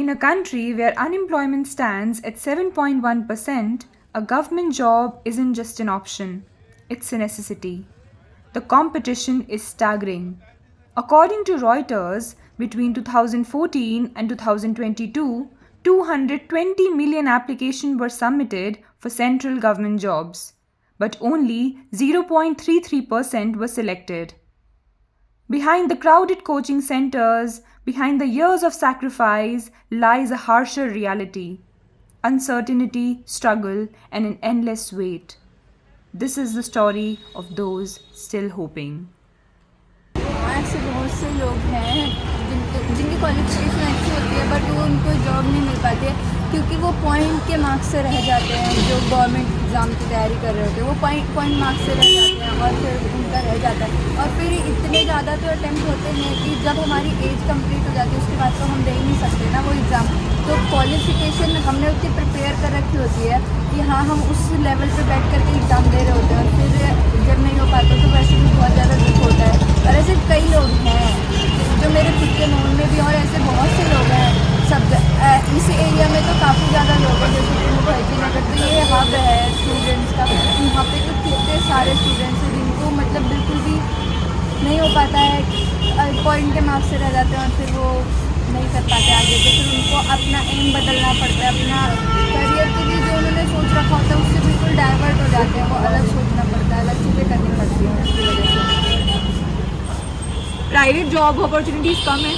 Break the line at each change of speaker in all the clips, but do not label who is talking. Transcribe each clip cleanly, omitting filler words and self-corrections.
In a country where unemployment stands at 7.1%, a government job isn't just an option, it's a necessity. The competition is staggering. According to Reuters, between 2014 and 2022, 220 million applications were submitted for central government jobs, but only 0.33% were selected. Behind the crowded coaching centers, behind the years of sacrifice, lies a harsher reality: uncertainty, struggle, and an endless wait. This is the story of those still hoping.
ऐसे बहुत से लोग हैं जिनकी qualification अच्छी होती है but वो उनको जॉब नहीं मिल पाती है क्योंकि वो पॉइंट के मार्क्स से रह जाते हैं। जो गवर्नमेंट एग्ज़ाम की तैयारी कर रहे होते हैं वो पॉइंट मार्क्स से रह जाते हैं और फिर उनका रह जाता है। और फिर इतने ज़्यादा तो अटैम्प्ट होते हैं कि जब हमारी एज कंप्लीट हो जाती है उसके बाद तो हम दे ही नहीं सकते ना वो एग्ज़ाम। तो क्वालिफिकेशन हमने उतनी प्रिपेयर कर रखी होती है कि हाँ हम उस लेवल पे बैठ करके एग्ज़ाम दे रहे होते हैं और फिर जब नहीं हो पाता तो वैसे भी बहुत ज़्यादा दुख होता है। और ऐसे कई लोग हैं जो मेरे खुद के नोन में भी और ऐसे बहुत से लोग हैं सब इस एरिया में तो काफ़ी ज़्यादा लोग हैं जैसे कि मुखर्जी नगर तो ये हब है स्टूडेंट्स का। यहाँ पे तो कितने सारे स्टूडेंट्स हैं जिनको मतलब बिल्कुल भी नहीं हो पाता है, पॉइंट के मार्क्स से रह जाते हैं और फिर वो नहीं कर पाते आगे। तो फिर उनको अपना एम बदलना पड़ता है, अपना करियर के लिए जो उन्होंने सोच रखा होता है उससे बिल्कुल डाइवर्ट हो जाते हैं। वो अलग सोचना पड़ता है, अलग चीज़ें करनी पड़ती हैं उसकी वजह से।
प्राइवेट जॉब अपॉर्चुनिटीज़ कम है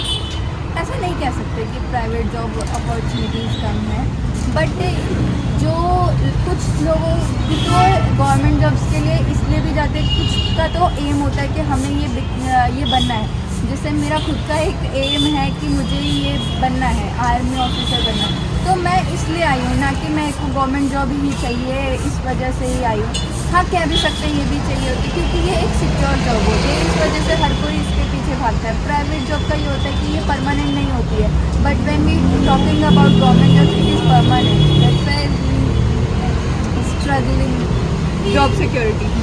ऐसा नहीं कह सकते कि प्राइवेट जॉब अपॉर्चुनिटीज़ कम है बट जो कुछ लोगों की तो गवर्नमेंट जॉब्स के लिए इसलिए भी जाते हैं, कुछ का तो एम होता है कि हमें ये बनना है। जैसे मेरा खुद का एक एम है कि मुझे ये बनना है, आर्मी ऑफिसर बनना है। तो मैं इसलिए आई हूँ ना कि मेरे को गवर्नमेंट जॉब ही चाहिए, इस वजह से ही आई हूँ। हाँ कह भी सकते हैं ये भी चाहिए होती क्योंकि ये एक सिक्योर जॉब होती है, इस वजह से हर कोई इसके पीछे भागता है। प्राइवेट जॉब का ये होता है कि ये परमानेंट नहीं होती है but when we talking about government job it is permanent. That's why struggling
job security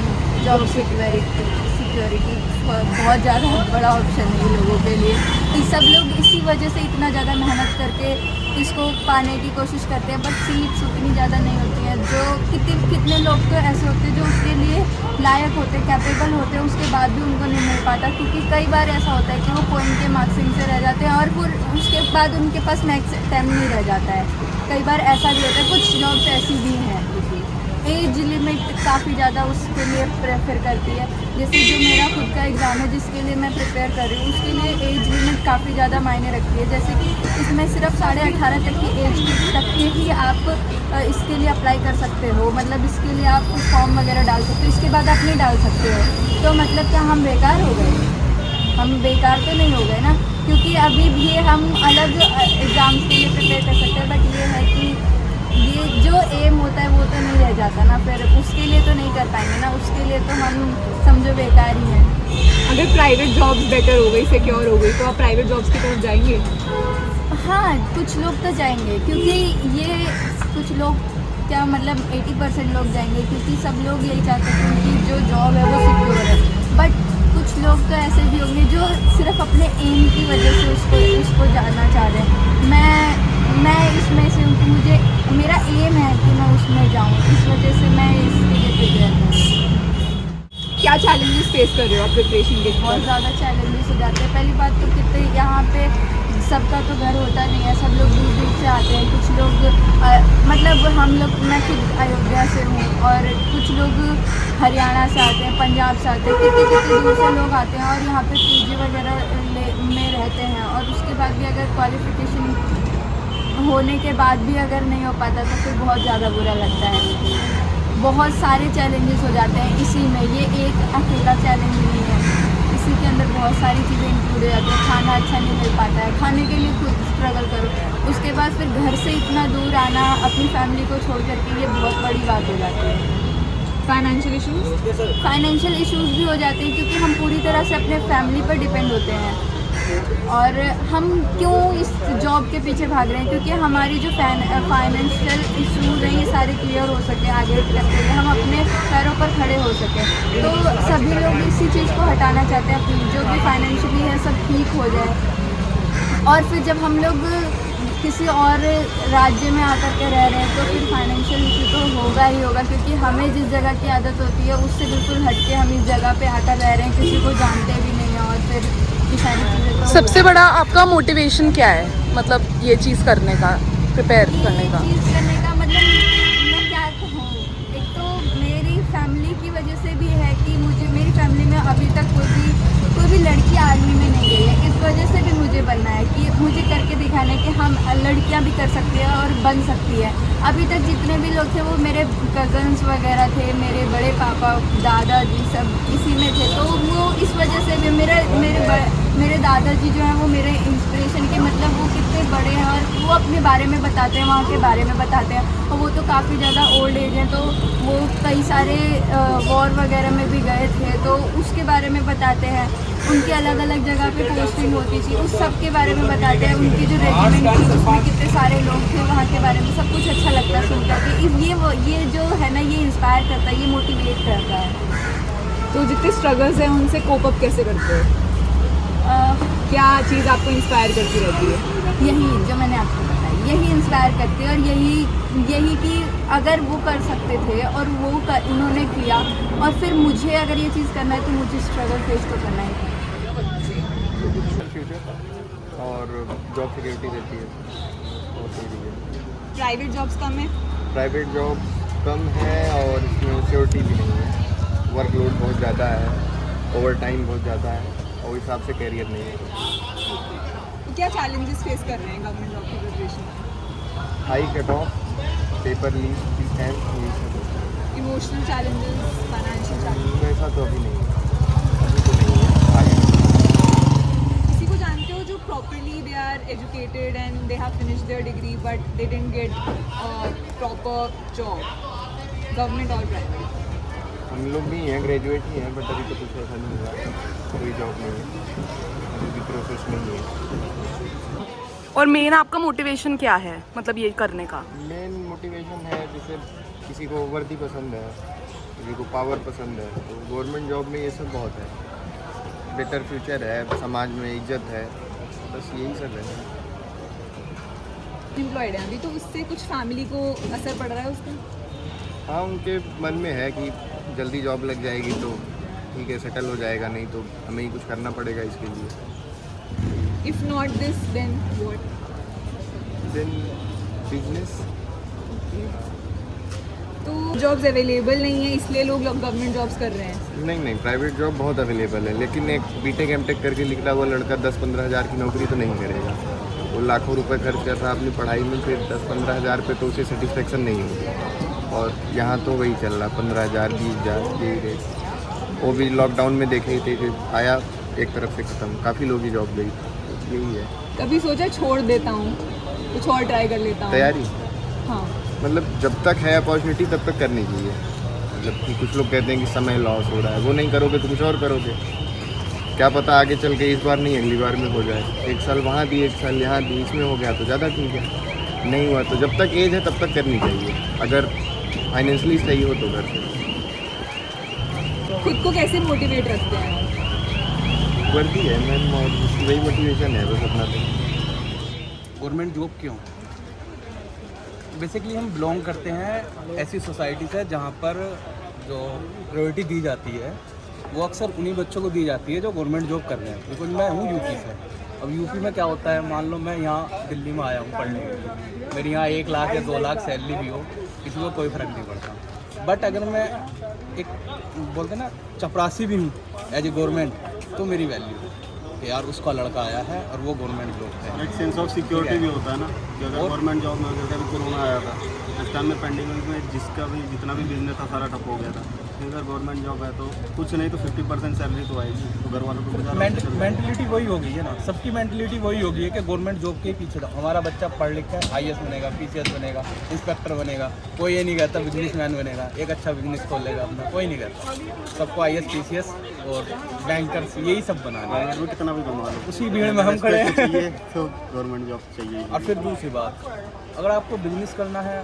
बहुत ज़्यादा बड़ा ऑप्शन है ये लोगों के लिए। ये सब लोग इसी वजह से इतना ज़्यादा मेहनत करके इसको पाने की कोशिश करते हैं बट सीट्स उतनी ज़्यादा नहीं होती हैं। जो कितने लोग तो ऐसे होते हैं जो उसके लिए लायक होते हैं, कैपेबल होते हैं, उसके बाद भी उनको नहीं मिल पाता क्योंकि कई बार ऐसा होता है कि वो पॉइंट के मार्क्सिंग से रह जाते हैं और फिर उसके बाद उनके पास नेक्स्ट अटैम्प्ट नहीं रह जाता है। कई बार ऐसा भी होता है, कुछ जॉब्स ऐसी भी हैं। एज लिमिट काफ़ी ज़्यादा उसके लिए प्रेफर करती है। जैसे जो मेरा खुद का एग्ज़ाम है जिसके लिए मैं प्रिपेयर कर रही हूँ उसके लिए एज लिमिट काफ़ी ज़्यादा मायने रखती है। जैसे कि इसमें सिर्फ 18.5 तक की एज तक के ही आप इसके लिए अप्लाई कर सकते हो, मतलब इसके लिए आप फॉर्म वगैरह डाल सकते हो, इसके बाद आप नहीं डाल सकते हो। तो मतलब क्या हम बेकार हो गए? हम बेकार तो नहीं हो गए ना, क्योंकि अभी भी हम अलग एग्ज़ाम्स के लिए प्रिपेयर कर सकते हैं बट ये है कि ये जो एम होता है वो तो नहीं रह जाता ना, फिर उसके लिए तो नहीं कर पाएंगे ना, उसके लिए तो हम समझो बेकार ही हैं।
अगर प्राइवेट जॉब्स बेटर हो गई, सिक्योर हो गई तो आप प्राइवेट जॉब्स की तरफ जाएंगे?
हाँ कुछ लोग तो जाएंगे क्योंकि ये कुछ लोग क्या मतलब 80% लोग जाएंगे क्योंकि सब लोग यही चाहते हैं कि उनकी जो जॉब है वो सिक्योर है। बट कुछ लोग तो ऐसे भी होंगे जो सिर्फ अपने एम की वजह से उसको जाना चाह रहे हैं। मैं इसमें से हूँ कि मुझे मेरा एम है कि मैं उसमें जाऊँ, इस वजह से मैं इसके लिए प्रिपेयर हूँ।
क्या चैलेंजेस फेस कर रहे हो आप प्रिपरेशन के?
बहुत ज़्यादा चैलेंजेस हो जाते हैं। पहली बात तो कितने यहाँ पे सबका तो घर होता नहीं है, सब लोग दूर दूर से आते हैं। कुछ लोग मतलब हम लोग, मैं खुद अयोध्या से हूँ और कुछ लोग हरियाणा से आते हैं, पंजाब से आते हैं, कितने दूर से लोग आते हैं और यहाँ पे पीजी वगैरह में रहते हैं। और उसके बाद भी अगर क्वालिफ़िकेशन होने के बाद भी अगर नहीं हो पाता तो फिर बहुत ज़्यादा बुरा लगता है। बहुत सारे चैलेंजेस हो जाते हैं इसी में, ये एक अकेला चैलेंज नहीं है, इसी के अंदर बहुत सारी चीज़ें इंक्लूड हो जाती हैं। खाना अच्छा नहीं मिल पाता है, खाने के लिए खुद स्ट्रगल करो, उसके बाद फिर घर से इतना दूर आना अपनी फैमिली को छोड़ करके, ये बहुत बड़ी बात हो जाती है। फाइनेंशियल इश्यूज़ भी हो जाते हैं क्योंकि हम पूरी तरह से अपने फैमिली पर डिपेंड होते हैं। और हम क्यों इस जॉब के पीछे भाग रहे हैं? क्योंकि हमारी जो फाइनेंशियल इशूज़ हैं ये सारे क्लियर हो सके, आगे तक के लिए हम अपने पैरों पर खड़े हो सकें। तो सभी लोग इसी चीज़ को हटाना चाहते हैं, अपनी जो भी फाइनेंशियली है सब ठीक हो जाए। और फिर जब हम लोग किसी और राज्य में आकर के रह रहे हैं तो फिर फाइनेंशियल इशू तो होगा ही होगा, क्योंकि हमें जिस जगह की आदत होती है उससे बिल्कुल हट के हम इस जगह पे आकर रह रहे हैं, किसी को जानते भी नहीं हैं, और फिर ये सारी चीज़ें तो
सबसे बड़ा आपका मोटिवेशन क्या है, मतलब ये चीज़ करने का, प्रिपेयर करने का?
चीज़ करने का मतलब मैं क्या कहूँ, एक तो मेरी फैमिली की वजह से भी है कि मुझे, मेरी फैमिली में अभी तक कोई भी लड़की आर्मी में नहीं गई है, इस वजह से भी मुझे बनना है कि मुझे करके दिखाना है कि हम लड़कियां भी कर सकती हैं और बन सकती है। अभी तक जितने भी लोग थे वो मेरे कज़न्स वगैरह थे, मेरे बड़े पापा दादाजी सब इसी में थे, तो वो इस वजह से भी मेरे दादाजी जो हैं वो मेरे इंस्पिरेशन के, मतलब वो कितने बड़े हैं और वो अपने बारे में बताते हैं, वहाँ के बारे में बताते हैं, और वो तो काफ़ी ज़्यादा ओल्ड एज हैं, तो वो कई सारे वॉर वगैरह में भी गए थे, तो उसके बारे में बताते हैं, उनकी अलग अलग जगह पे पोस्टिंग होती थी, उस सब के बारे में बताते हैं, उनकी जो रेजिमेंट थी उसमें कितने सारे लोग थे, वहाँ के बारे में सब कुछ अच्छा लगता है सुन करके। ये जो है ना, ये इंस्पायर करता है, ये मोटिवेट करता है।
तो जितने स्ट्रगल्स हैं उनसे कोप अप कैसे करते हो? क्या चीज़ आपको इंस्पायर करती रहती है?
यही जो मैंने आपको बताया, यही इंस्पायर करती है, और यही कि अगर वो कर सकते थे और उन्होंने किया, और फिर मुझे अगर ये चीज़ करना है तो मुझे स्ट्रगल फेस तो करना ही है।
फ्यूचर और जॉब सिक्योरिटी देती है और सही है।
प्राइवेट जॉब्स कम है?
प्राइवेट जॉब कम है और इसमें सिक्योरिटी भी नहीं है, वर्कलोड बहुत ज़्यादा है, ओवर टाइम बहुत ज़्यादा है, और हिसाब से कैरियर नहीं है।
तो क्या चैलेंजेस फेस कर रहे हैं गवर्नमेंट जॉब की प्रिपरेशन में?
High cut off, paper leak and
emotional challenges, financial challenges?
ऐसा तो अभी नहीं है, अभी तो नहीं है आगे।
किसी को जानते हो जो properly they are educated and they have finished their degree but they didn't get proper job, government और प्राइवेट?
हम लोग भी हैं, ग्रेजुएट ही हैं, बट अभी तो कुछ ऐसा नहीं हुआ, कोई जॉब नहीं है, अभी भी प्रोसेस नहीं है।
और मेन आपका मोटिवेशन क्या है, मतलब ये करने का?
मेन मोटिवेशन है, जैसे किसी को वर्दी पसंद है, किसी को पावर पसंद है, तो गवर्नमेंट जॉब में ये सब बहुत है, बेटर फ्यूचर है, समाज में इज्जत है, बस यही सब है।
एम्प्लॉयड हैं अभी, तो उससे कुछ फैमिली को असर पड़ रहा है उसका?
हाँ, उनके मन में है कि जल्दी जॉब लग जाएगी तो ठीक है, सेटल हो जाएगा, नहीं तो हमें ही कुछ करना पड़ेगा इसके लिए।
If not this then what?
Then business.
तो जॉब्स अवेलेबल नहीं है इसलिए लोग गवर्नमेंट जॉब्स कर रहे हैं?
नहीं, प्राइवेट जॉब बहुत अवेलेबल है, लेकिन एक बीटेक एमटेक करके निकला हुआ लड़का 10-15 हज़ार की नौकरी तो नहीं करेगा, वो लाखों रुपए खर्च कर रहा है अपनी पढ़ाई में, फिर 10-15 हज़ार पे तो उसे सेटिस्फेक्शन नहीं होगी। और यहाँ तो वही चल रहा, 15,000 20,000 यही रेट। वो भी लॉकडाउन में देखे ही थे कि आया एक तरफ से ख़त्म, काफ़ी लोग की जॉब गई, यही है।
कभी सोचा छोड़ देता हूँ, कुछ और ट्राई कर लेता हूँ?
तैयारी,
हाँ,
मतलब जब तक है अपॉर्चुनिटी तब तक करनी चाहिए, मतलब कि कुछ लोग कहते हैं कि समय लॉस हो रहा है, वो नहीं करोगे तो कुछ और करोगे, क्या पता आगे चल के इस बार नहीं अगली बार में हो जाए, 1 साल वहाँ दी 1 साल यहाँ दी, इसमें हो गया तो ज़्यादा ठीक है, नहीं हुआ तो जब तक एज है तब तक करनी चाहिए, अगर फाइनेंशियली सही हो तो घर से।
खुद को कैसे मोटिवेट रखते हैं?
वर्दी है मैम, और वही मोटिवेशन है बस अपना। तो
गवर्नमेंट जॉब क्यों? बेसिकली हम बिलोंग करते हैं ऐसी सोसाइटी से जहाँ पर जो प्रायोरिटी दी जाती है वो अक्सर उन्हीं बच्चों को दी जाती है जो गवर्नमेंट जॉब कर रहे हैं। बिकॉज मैं हूँ यूपी से। अब यूपी में क्या होता है, मान लो मैं यहाँ दिल्ली में आया हूँ पढ़ने के लिए, मेरी यहाँ 1 लाख या 2 लाख सैलरी भी हो, किसी को कोई फ़र्क नहीं पड़ता। बट अगर मैं एक बोलते ना चपरासी भी हूँ एज ए गवर्नमेंट, तो मेरी वैल्यू है कि यार उसका लड़का आया है और वो गवर्नमेंट जॉब है।
एक सेंस ऑफ सिक्योरिटी भी होता है ना, कि अगर गवर्नमेंट जॉब में जैसे अभी कोरोना आया था उस टाइम में पेंडेमिक में जितना भी बिजनेस था सारा ठप हो गया था, अगर गवर्नमेंट जॉब है तो कुछ नहीं तो 50% सैलरी तो आएगी, तो घर वालों को
मेंटलिटी वही होगी है ना, सबकी मेंटलिटी वही होगी है कि गवर्नमेंट जॉब के पीछे था। हमारा बच्चा पढ़ लिख कर IAS बनेगा, PCS बनेगा, इंस्पेक्टर बनेगा, कोई ये नहीं कहता बिजनेसमैन बनेगा, एक अच्छा बिजनेस खोल लेगा अपना, कोई नहीं कहता। सबको IAS PCS और बैंकर्स यही सब बनाना है,
कितना भी कमा लो,
उसी भीड़ में हम खड़े हैं।
चाहिए तो गवर्नमेंट जॉब चाहिए।
और फिर दूसरी बात, अगर आपको बिजनेस करना है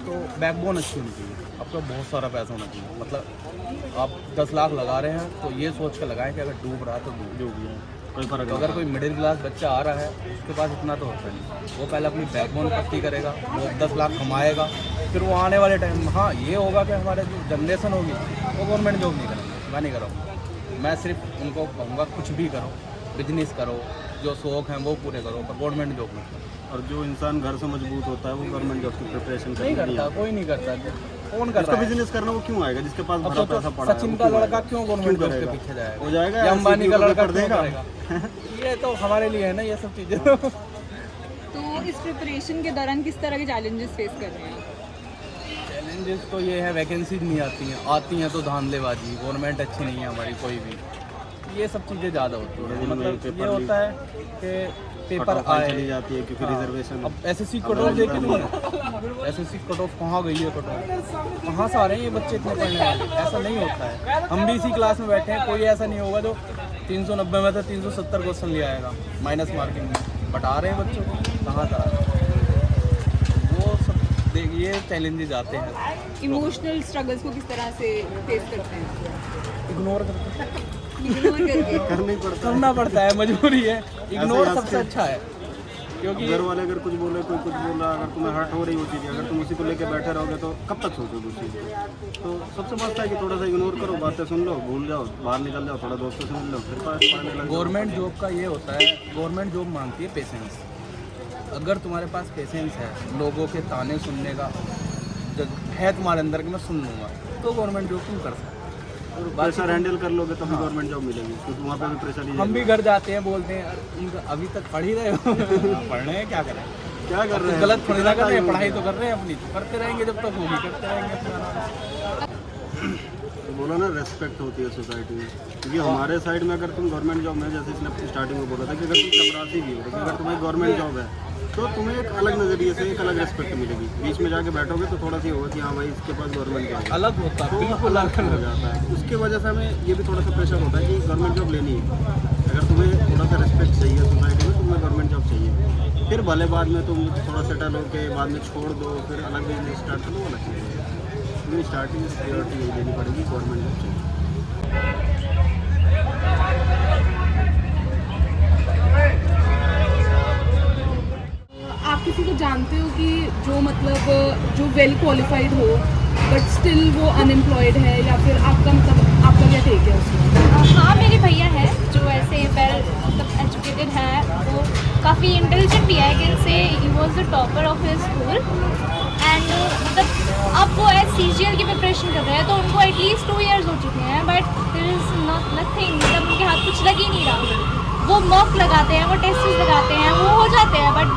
तो बैकबोन अच्छी होनी चाहिए, आपका बहुत सारा पैसा होना चाहिए। मतलब आप 10 लाख लगा रहे हैं तो ये सोच कर लगाएं कि अगर डूब रहा तो डूब गया,
कोई फर्क
तो
नहीं
अगर कोई मिडिल क्लास बच्चा आ रहा है उसके पास इतना तो होता नहीं, वो पहले अपनी बैकबोन पक्की करेगा, वो 10 लाख कमाएगा, फिर वो आने वाले टाइम हाँ ये होगा कि हमारे जो जनरेशन होगी वो गवर्नमेंट जॉब नहीं करेंगे। मैं नहीं करूँगा, मैं सिर्फ उनको कहूँगा कुछ भी करो, बिजनेस करो, जो शौक हैं वो पूरे करो, पर गवर्नमेंट जॉब नहीं करो।
और जो इंसान घर से मजबूत होता है वो गवर्नमेंट जॉब की प्रिपरेशन
नहीं करता, कोई नहीं करता, कौन कर रहा है?
बिजनेस करना वो क्यों आएगा जिसके पास
अब
भरा
सोचो
पैसा पड़ा है,
सचिन
वो
का
क्यों
लड़का
आएगा?
क्यों गवर्नमेंट जॉब के
करेगा?
पीछे जाएगा?
हो जाएगा,
या अंबानी का
ऐसे
लड़का
कर
क्यों
देगा।
करेगा? ये तो हमारे लिए है ना ये सब चीज़ें।
तो इस प्रिपरेशन के दौरान किस तरह के चैलेंजेस फेस कर रहे हैं?
चैलेंजेस तो ये है, वैकेंसीज नहीं आती हैं तो धांधलेबाजी, गवर्नमेंट अच्छी नहीं है हमारी कोई भी, ये सब चीज़ें ज़्यादा होती हैं। मतलब ये होता है कि पेपर आए
चली जाती है क्योंकि
हाँ,
रिजर्वेशन
अब एसएससी कट ऑफ देखे नहीं, एसएससी कट ऑफ कहाँ गई है, कट ऑफ कहाँ से आ रहे हैं ये बच्चे इतने पढ़ने वाले? ऐसा नहीं होता है। हम भी इसी क्लास में बैठे हैं, कोई ऐसा नहीं होगा जो 390 में से 370 क्वेश्चन ले आएगा माइनस मार्किंग में, बट आ रहे हैं बच्चों को कहाँ से आ रहे हैं? वो सब ये चैलेंजेस आते हैं।
इमोशनल स्ट्रगल्स को किस तरह से फेस करते हैं?
इग्नोर करते हैं,
इग्नोर करके
करना ही पड़ता है।
करना पड़ता है, मजबूरी है। इग्नोर
ऐसे
सबसे अच्छा है, क्योंकि
घर वाले अगर कुछ बोले, कोई कुछ बोला, अगर तुम्हें हर्ट हो रही होती है, अगर तुम उसी को लेके बैठे रहोगे तो कब तक सोचोगे उस चीज़ को? तो सबसे मस्त है कि थोड़ा सा इग्नोर करो, बातें सुन लो, भूल जाओ, बाहर निकल जाओ, थोड़ा दोस्तों से मिल लो, फिर पास पढ़ने लग जाओ।
गवर्नमेंट जॉब का ये होता है, गवर्नमेंट जॉब मांगती है पेशेंस। अगर तुम्हारे पास पेशेंस है, लोगों के ताने सुनने का है तुम्हारे अंदर कि मैं सुन लूँगा, तो गवर्नमेंट जॉब तुम कर सकते हो।
और प्रेशर हैंडल कर लोगे तो गवर्नमेंट जॉब मिलेगी, क्योंकि वहाँ पे भी प्रेशर ही
हम भी घर जाते हैं, बोलते हैं "अरे, अभी तक पढ़ ही रहे हो?" पढ़ रहे हैं, क्या करें?
क्या कर रहे हैं?
गलत थोड़ी ना कर रहे हैं, पढ़ाई तो कर रहे हैं अपनी, तो करते रहेंगे जब तक होगी, करते रहेंगे अपना।
तो बोला ना, रेस्पेक्ट होती है सोसाइटी में, क्योंकि हमारे साइड में अगर तुम गवर्नमेंट जॉब में, जैसे इसने स्टार्टिंग में बोला था कि अगर तुम चपरासी भी हो, अगर तुम्हें गवर्नमेंट जॉब है तो तुम्हें एक अलग नज़रिए से एक अलग रेस्पेक्ट मिलेगी। बीच में जाके बैठोगे तो थोड़ा सा होगा कि हाँ भाई इसके पास गवर्नमेंट जॉब है,
अलग होता है,
तो
बिल्कुल
अलग हो जाता है। उसके वजह से हमें ये भी थोड़ा सा प्रेशर होता है कि गवर्नमेंट जॉब लेनी है। अगर तुम्हें थोड़ा सा रिस्पेक्ट चाहिए सोसाइटी में, तुम्हें गवर्नमेंट जॉब चाहिए, फिर भले बाद में तुम थोड़ा सेटल होकर बाद में छोड़ दो, फिर अलग बिजनेस स्टार्ट करो, वो अलग चीज़ है। लेकिन स्टार्टिंग प्रायोरिटी यही देनी पड़ेगी, गवर्नमेंट जॉब चाहिए।
आप किसी को जानते हो कि जो मतलब जो वेल क्वालिफाइड हो बट स्टिल वो अनएम्प्लॉयड है, या फिर आपका मतलब आपका क्या टेक है उसमें?
हाँ, मेरे भैया हैं जो ऐसे वेल मतलब एजुकेटेड है, वो काफ़ी इंटेलिजेंट भी है, कि से he was the topper of his school and मतलब अब वो एज CGL की प्रिपरेशन कर रहे हैं, तो उनको एटलीस्ट 2 years हो चुके हैं, बट देयर इज़ नथिंग, मतलब उनके हाथ कुछ लग ही नहीं रहा। वो मॉक लगाते हैं, वो टेस्ट लगाते हैं, वो हो जाते हैं, but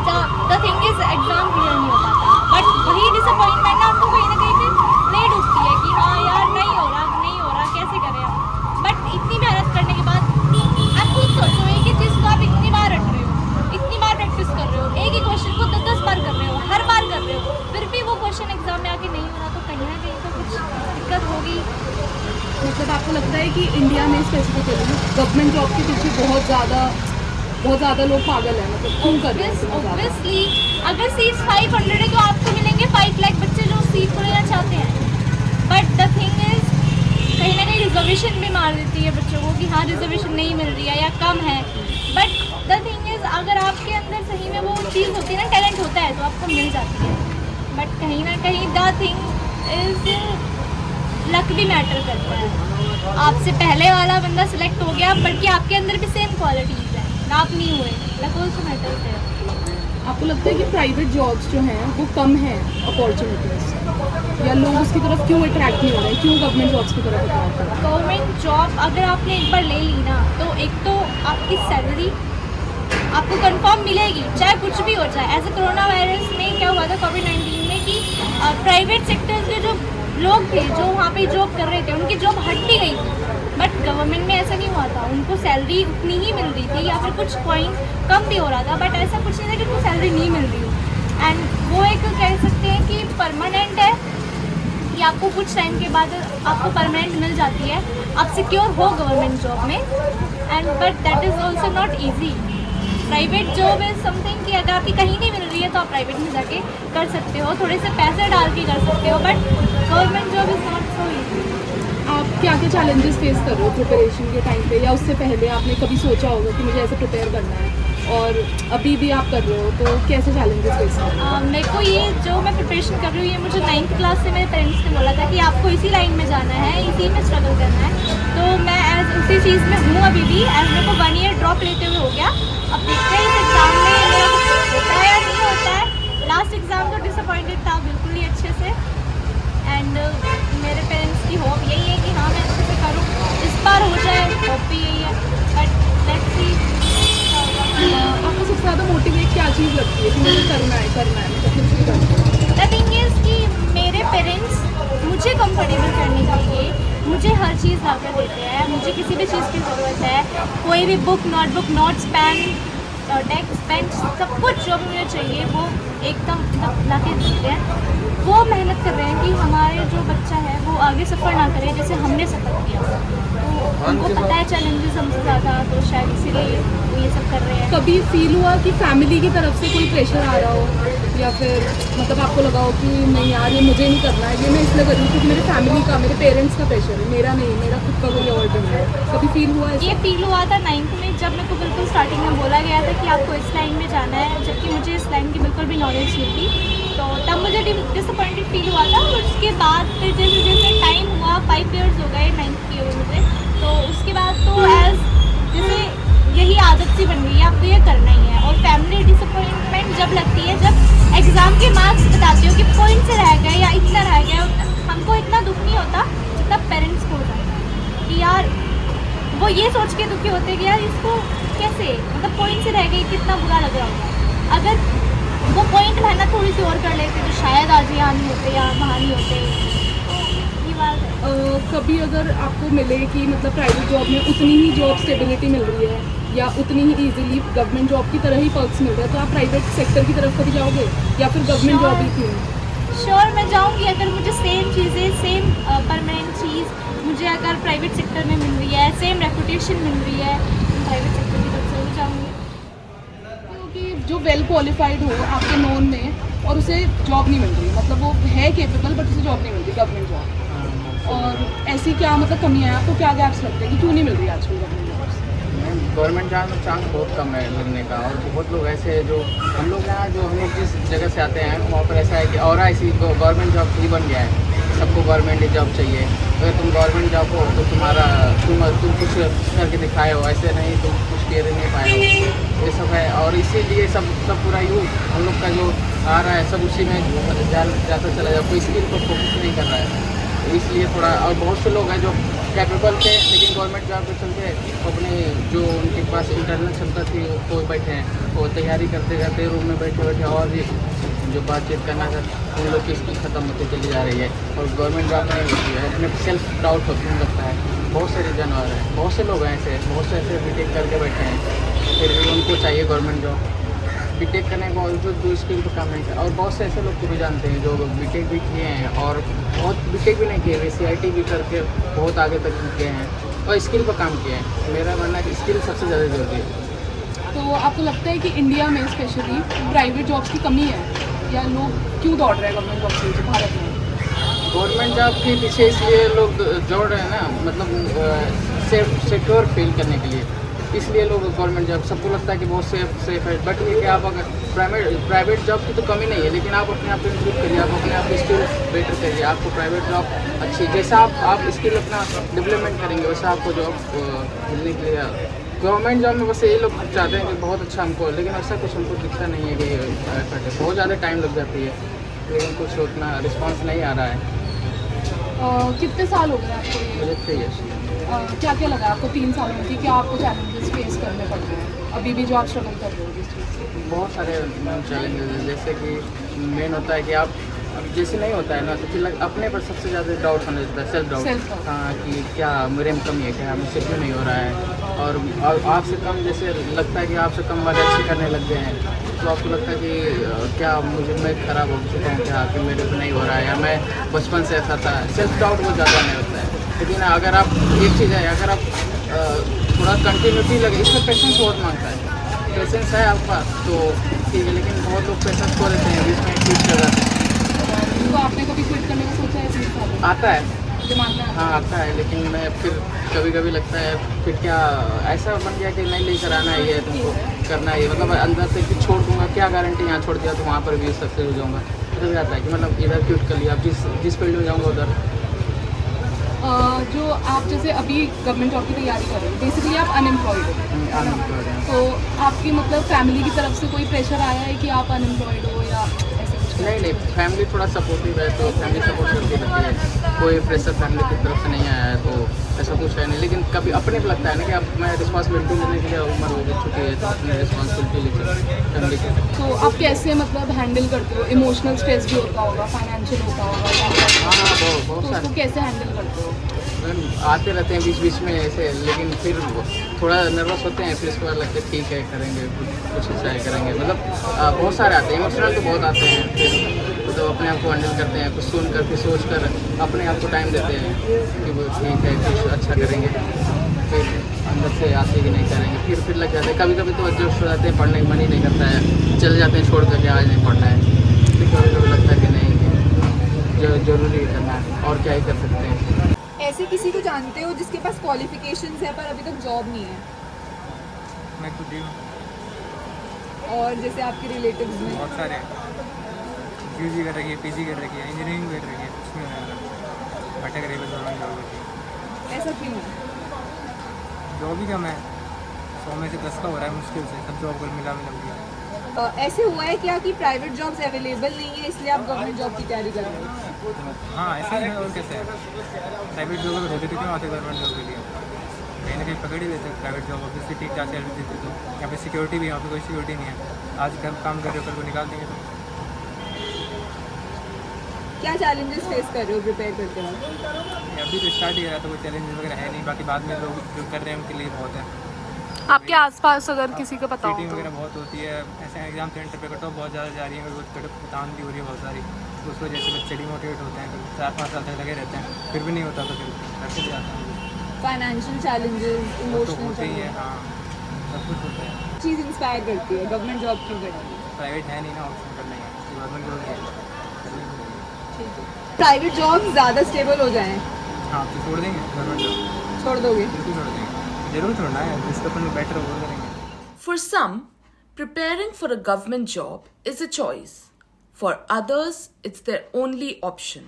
the thing is exam clear नहीं हो पाता। बट वही डिसअपॉइंटमेंट ना उनको कहीं ना कहीं फिर नहीं डूबती है कि हाँ यार नहीं हो रहा, कैसे करें हम। बट इतनी मेहनत करने के बाद आप खुद सोचो, एक ही चीज़ को आप इतनी बार रट रहे हो, इतनी बार प्रैक्टिस कर रहे हो, एक ही क्वेश्चन को 10 बार कर रहे हो, हर बार कर रहे हो, फिर भी वो क्वेश्चन एग्जाम में आके नहीं हो रहा, तो कहीं ना कहीं तो कुछ दिक्कत होगी।
मतलब आपको लगता है कि इंडिया में स्पेसिफिकली गवर्नमेंट जॉब के पीछे बहुत ज़्यादा लोग पागल हैं, मतलब क्यों कर रहे हैं इतना ज़्यादा?
ऑब्वियसली अगर सीट्स 500 है तो आपको मिलेंगे 5 लाख बच्चे जो सीट को लेना चाहते हैं, बट द थिंग इज कहीं ना कहीं रिजर्वेशन भी मार देती है बच्चों को कि हाँ रिजर्वेशन नहीं मिल रही है या कम है। बट द थिंग इज अगर आपके अंदर सही में वो चीज़ होती है ना, टैलेंट होता है, तो आपको मिल जाती है। बट कहीं ना कहीं द थिंग इज लक भी मैटर करता है। आपसे पहले वाला बंदा सिलेक्ट हो गया, बल्कि आपके अंदर भी सेम क्वालिटीज़ है, आप नहीं हुए, लक ऑल्सो मैटर है।
आपको लगता है कि प्राइवेट जॉब्स जो हैं वो कम हैं अपॉर्चुनिटीज़, या लोग उसकी तरफ क्यों अट्रैक्ट नहीं हो रहे हैं, क्यों गवर्नमेंट जॉब्स की तरफ अट्रैक्ट हो रहे हैं?
गवर्नमेंट जॉब अगर आपने एक बार ले ली ना, तो एक तो आपकी सैलरी आपको कंफर्म मिलेगी, चाहे कुछ भी हो जाए। ऐसे कोरोना वायरस में क्या हुआ था कोविड-19 में कि प्राइवेट सेक्टर्स के जो लोग थे जो वहाँ पे जॉब कर रहे थे, उनकी जॉब हट भी गई थी, बट गवर्नमेंट में ऐसा नहीं हुआ था, उनको सैलरी उतनी ही मिल रही थी या फिर कुछ पॉइंट कम भी हो रहा था, बट ऐसा कुछ नहीं था कि उनको सैलरी नहीं मिल रही। एंड वो एक कह सकते हैं कि परमानेंट है कि आपको कुछ टाइम के बाद आपको परमानेंट मिल जाती है, आप सिक्योर हो गवर्नमेंट जॉब में, and but that is also not easy. Private job is something कि अगर आपकी कहीं नहीं मिल रही है तो आप प्राइवेट में जाके कर सकते हो, थोड़े से पैसे डाल के कर सकते हो, but government job is not so easy.
आप क्या क्या चैलेंजेस फेस कर रहे हो प्रिपरेशन के टाइम पे, या उससे पहले आपने कभी सोचा होगा कि मुझे ऐसे प्रिपेयर करना है, और अभी भी आप कर रहे हो, तो कैसे चैलेंजेस फेस कर रहे हो?
मेरे को ये जो मैं प्रिपरेशन कर रही हूँ, ये मुझे 9th क्लास से मेरे पेरेंट्स ने बोला था कि आपको इसी लाइन में जाना है, इसी में स्ट्रगल करना है। तो मैं एज उसी चीज़ में हूँ अभी भी। एज मेरे को 1 ईयर ड्रॉप लेते हुए हो गया। अब देखते हैं इस एग्ज़ाम में मेरा कुछ होता है या नहीं होता है। लास्ट एग्ज़ाम तो डिसअपॉइंटेड था बिल्कुल ही अच्छे से, एंड मेरे पेरेंट्स की होप यही है कि हाँ मैं अच्छे से करूँ, इस बार हो जाए, होप भी यही है। But let's see.
आपको सबसे ज़्यादा मोटिवेट क्या चीज़ लगती है कि मुझे करना है मतलब कुछ भी करना है?
द थिंग इज़ कि मेरे पेरेंट्स मुझे कंफर्टेबल करने के लिए मुझे हर चीज़ ला कर देते हैं। मुझे किसी भी चीज़ की ज़रूरत है, कोई भी book, notebook, notes, pen, desk, bench, सब कुछ जो भी मुझे चाहिए वो एकदम ला के देते हैं। वो मेहनत कर रहे हैं कि हमारे जो बच्चा है वो आगे सफ़र ना करे जैसे हमने सफ़र किया। तो उनको पता है चैलेंजेस हमसे ज़्यादा, तो शायद इसीलिए वो ये सब कर रहे हैं।
कभी फील हुआ कि फैमिली की तरफ से कोई प्रेशर आ रहा हो, या फिर मतलब आपको लगा हो कि नहीं यार ये मुझे नहीं करना है, ये मैं इसलिए कर रही हूँ क्योंकि मेरे फैमिली का, मेरे पेरेंट्स का प्रेशर है, मेरा नहीं, मेरा खुद का कोई और ड्रीम है? कभी फील हुआ
ये
ऐसा?
फील हुआ था 9th में, जब मेरे को बिल्कुल स्टार्टिंग में बोला गया था कि आपको इस लाइन में जाना है, जबकि मुझे इस लाइन की बिल्कुल भी नॉलेज नहीं थी। तो तब मुझे डिसअपॉइंटेड फील हुआ था। और उसके बाद फिर जैसे जैसे टाइम हुआ, 5 years हो गए 9th किए हुए मुझे, तो उसके बाद तो एज जैसे यही आदत सी बन गई है, अब तो ये करना ही है। और फैमिली डिसअपॉइंटमेंट जब लगती है, जब एग्ज़ाम के मार्क्स बताते हो कि पॉइंट से रह गए या इतना रह गया, हमको इतना दुख नहीं होता जितना पेरेंट्स को होता है कि यार वो ये सोच के दुखी होते हैं कि यार इसको कैसे, मतलब पॉइंट से रह गई, कितना बुरा लग रहा होगा। अगर वो पॉइंट मेहनत थोड़ी सी और कर लेते तो शायद आज यहाँ नहीं होते या वहाँ नहीं होते। ये बात है।
कभी अगर आपको मिले कि मतलब प्राइवेट जॉब में उतनी ही जॉब स्टेबिलिटी मिल रही है या उतनी ही इजीली गवर्नमेंट जॉब की तरह ही पर्क्स मिल रहे हैं, तो आप प्राइवेट सेक्टर की तरफ कभी जाओगे या फिर गवर्नमेंट जॉब ही थी?
श्योर मैं जाऊँगी। अगर मुझे सेम चीज़ें, सेम परमानेंट चीज़ मुझे अगर प्राइवेट सेक्टर में मिल रही है, सेम रेपुटेशन मिल रही है, तो प्राइवेट सेक्टर की तरफ जरूर जाऊँगी।
क्योंकि जो वेल क्वालिफाइड हो आपके नोन में और उसे जॉब नहीं मिल रही, मतलब वो है केपेबल बट उसे जॉब नहीं मिल रही गवर्नमेंट जॉब, और ऐसी क्या मतलब कमियाँ हैं, आपको क्या गैप्स लगते हैं कि क्यों नहीं मिल रही आजकल गवर्नमेंट जॉब्स?
गवर्नमेंट जॉब में चांस बहुत कम है मिलने का। और बहुत लोग ऐसे हैं जो हम लोग यहाँ, जो हम लोग जिस जगह से आते हैं वहाँ पर ऐसा है कि और ऐसी गवर्नमेंट जॉब ही बन गया है, सबको गवर्नमेंट जॉब चाहिए। अगर तुम गवर्नमेंट जॉब हो तो तुम कुछ करके दिखाए हो, ऐसे नहीं तुम कुछ कर नहीं पाए हो, ये सब है। और इसीलिए सब पूरा यूथ हम लोग का जो आ रहा है सब उसी में जाता चला जाए, कोई स्किल पर फोकस नहीं कर रहा है। इसलिए थोड़ा, और बहुत से लोग हैं जो कैपेबल थे लेकिन गवर्नमेंट जॉब के चलते अपने जो उनके पास इंटरनल क्षमता थी वो बैठे हैं, वो तैयारी करते करते रूम में बैठे बैठे और भी जो बातचीत करना था उन लोग की स्किल ख़त्म होती चली जा रही है और गवर्नमेंट जॉब नहीं होती है। अपने सेल्फ डाउट होने लगता है। बहुत से रीजन और है, बहुत से लोग हैं ऐसे, बहुत से ऐसे बीटेक करके बैठे हैं फिर भी उनको चाहिए गवर्नमेंट जॉब। बीटेक करने के बावजूद जो स्किल पर काम नहीं किया। और बहुत से ऐसे लोग को भी जानते हैं जो बीटेक भी किए हैं और बहुत बीटेक भी नहीं किए, वे CIT भी करके बहुत आगे तक गए हैं और स्किल पर काम किए हैं। मेरा मानना है कि स्किल सबसे ज़्यादा जरूरी है।
तो आपको लगता है कि इंडिया में स्पेशली प्राइवेट जॉब्स की कमी है, या लोग क्यों दौड़ रहे हैं गवर्नमेंट जॉब के पीछे भारत में?
गवर्नमेंट जॉब के पीछे इसलिए लोग दौड़ रहे हैं ना, मतलब सिक्योर फील करने के लिए, इसलिए लोग गवर्नमेंट जॉब, सबको लगता है कि बहुत सेफ है। बट ये कि आप अगर प्राइवेट जॉब की तो कमी नहीं है, लेकिन आप अपने आप को इम्प्रूव करिए, आप अपने आप की स्किल बेटर करिए। आपको प्राइवेट जॉब अच्छी, जैसा आप स्किल अपना डेवलपमेंट करेंगे वैसा आपको जॉब मिलने के लिए। गवर्नमेंट जॉब में बस ये लोग चाहते हैं कि बहुत अच्छा हमको, लेकिन ऐसा कुछ हमको दिखता नहीं है कि बहुत ज़्यादा टाइम लग जाती है, लेकिन कुछ उतना रिस्पॉन्स नहीं आ रहा है।
कितने साल हो गए आपको ये?
मुझे 3 years।
क्या क्या लगा आपको 3 सालों में कि क्या आपको चैलेंजेस फेस करने पड़ रहे हैं अभी भी जो आप स्ट्रगल कर रहे हो इस चीज़ से?
बहुत सारे चैलेंजेस हैं, जैसे कि मेन होता है कि आप अब जैसे नहीं होता है ना तो फिर अपने पर सबसे ज़्यादा डाउट होने लगता है, सेल्फ डाउट। हाँ, कि क्या मेरे में कमी है, क्या मुझसे क्यों नहीं हो रहा है। और आपसे कम जैसे लगता है कि आपसे कम वाले अच्छे करने लग गए हैं तो आपको लगता है कि क्या मैं ख़राब हो चुका हूँ, क्या कि मेरे पर नहीं हो रहा है, या मैं बचपन से ऐसा था। सेल्फ डाउट बहुत ज़्यादा नहीं होता है। लेकिन अगर आप एक चीज़ है, अगर आप थोड़ा कंटिन्यूटी लगे, इसमें पेशेंस बहुत मांगता है। पेशेंस है आपके पास तो ठीक है, लेकिन बहुत लोग पेशेंस खो देते हैं, बीच में क्विट कर जाते हैं।
तो आपने कभी क्विट करने का सोचा है 3 साल में?
आता है,
आपके दिमाग में आता
हाँ आता है, लेकिन मैं फिर कभी कभी लगता है फिर क्या ऐसा बन गया कि नहीं कराना ही है तुमको, करना ही है, मतलब अंदर से कि छोड़ दूंगा, क्या गारंटी यहाँ छोड़ दिया तो वहाँ पर भी सक्सेस हो जाऊँगा। तो आता है कि मतलब इधर क्विट कर लिया, अब जिस फील्ड में जाऊँगा उधर।
जो आप जैसे अभी गवर्नमेंट जॉब की तैयारी कर रहे हो, बेसिकली आप अनएम्प्लॉयड हो,
अनएम्प्लॉयड हैं।
तो आपकी मतलब फैमिली की तरफ से कोई प्रेशर आया है कि आप अनएम्प्लॉयड हो या ऐसे कुछ?
नहीं, फैमिली थोड़ा सपोर्टिव है, तो फैमिली सपोर्ट करती रहती है, कोई प्रेशर फैमिली की तरफ से नहीं आया है, तो ऐसा कुछ है नहीं। लेकिन कभी अपने को लगता है ना कि अब मैं रिस्पॉन्सिबिलिटी लेने के लिए उम्र हो चुकी है, तो अपनी रिस्पॉन्सिबिलिटी लेकर फैमिली की।
तो आप कैसे मतलब हैंडल करते हो? इमोशनल स्ट्रेस भी होता होगा, फाइनेंशियल होता होगा,
हाँ
तो
बहुत
उसको
सारे
कैसे हैंडल करते हो?
आते रहते हैं बीच बीच में ऐसे, लेकिन फिर थोड़ा नर्वस होते हैं, फिर इसके बाद लगता है ठीक है करेंगे, कुछ अच्छा है करेंगे, मतलब बहुत सारे आते हैं, इमोशनल तो बहुत आते हैं, फिर तो अपने आप को हैंडल करते हैं, कुछ सुन कर फिर सोच कर अपने आप को टाइम देते हैं कि वो ठीक है कुछ अच्छा करेंगे, फिर अंदर से आते कि नहीं करेंगे, फिर लग जाते हैं। कभी कभी तो एडजस्ट हो जाते हैं, पढ़ने का मन ही नहीं करता है, चले जाते हैं छोड़ करके, आज नहीं पढ़ना है, फिर कभी कभी लगता है कि नहीं जो ज़रूरी करना है, और क्या ही कर सकते हैं।
ऐसे किसी को जानते हो जिसके पास क्वालिफिकेशंस है पर अभी तक जॉब नहीं है?
मैं खुद ही हूँ।
और जैसे आपके रिलेटिव्स में?
बहुत सारे यूजी कर रखी है, पीजी कर रखी है, इंजीनियरिंग कर रखी है, कुछ नहीं है, भटक रही है, गवर्नमेंट जॉब होती
ऐसा क्यों है?
है। जॉब ही कम है, 100 में से 10 का हो रहा है मुश्किल से, सब जॉब को मिला मिला।
ऐसे हुआ है क्या कि प्राइवेट जॉब्स अवेलेबल नहीं है इसलिए आप गवर्नमेंट जॉब की तैयारी कर रहे हो?
हाँ ऐसा ही है, और कैसे है, प्राइवेट जॉब अगर होती तो क्यों आते गवर्नमेंट जॉब के लिए, कहीं ना कहीं पकड़ ही लेते प्राइवेट जॉब, ऑब्वियसली ठीक ठाक सैलरी देते तो, यहाँ पे सिक्योरिटी भी है, यहाँ पे कोई सिक्योरिटी नहीं है, आज घर काम कर रहे हो कल को निकाल देंगे। तो
क्या चैलेंजेस फेस कर रहे हो प्रिपेयर करते वक्त?
अभी तो स्टार्ट ही रहा तो कोई चैलेंजेस वगैरह है नहीं, बाकी बाद में लोग जो कर रहे हैं उनके लिए बहुत है।
आपके आसपास अगर किसी को पता हो
चीटिंग
तो?
वगैरह बहुत होती है, ऐसे एग्जाम सेंटर पे कट ऑफ बहुत ज़्यादा जा रही है, भुगतान भी हो रही है बहुत सारी, तो उस वजह से बच्चे डिमोटिवेट होते हैं, फिर 4-5 साल तक लगे रहते हैं, फिर भी नहीं होता तो फिर घर से जाते हैं।
फाइनेंशियल चैलेंजेस,
तो
इमोशनल
होते ही है, हाँ सब कुछ होता है।
चीज़ इंस्पायर करती है गवर्नमेंट जॉब क्यों करनी है?
प्राइवेट है नहीं ना ऑप्शन करना है, गवर्नमेंट जॉब है।
प्राइवेट जॉब ज़्यादा स्टेबल हो जाएं,
हाँ तो छोड़ देंगे गवर्नमेंट जॉब,
छोड़ दोगे?
बिल्कुल छोड़ देंगे, जरूर छोड़ना है, जिसका अपन बेटर वो करेंगे।
For some, preparing for a government job is a choice. For others, it's their only option.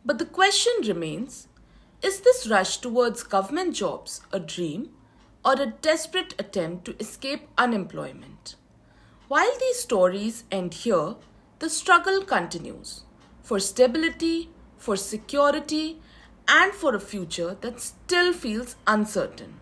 But the question remains, is this rush towards government jobs a dream or a desperate attempt to escape unemployment? While these stories end here, the struggle continues for stability, for security, and for a future that still feels uncertain.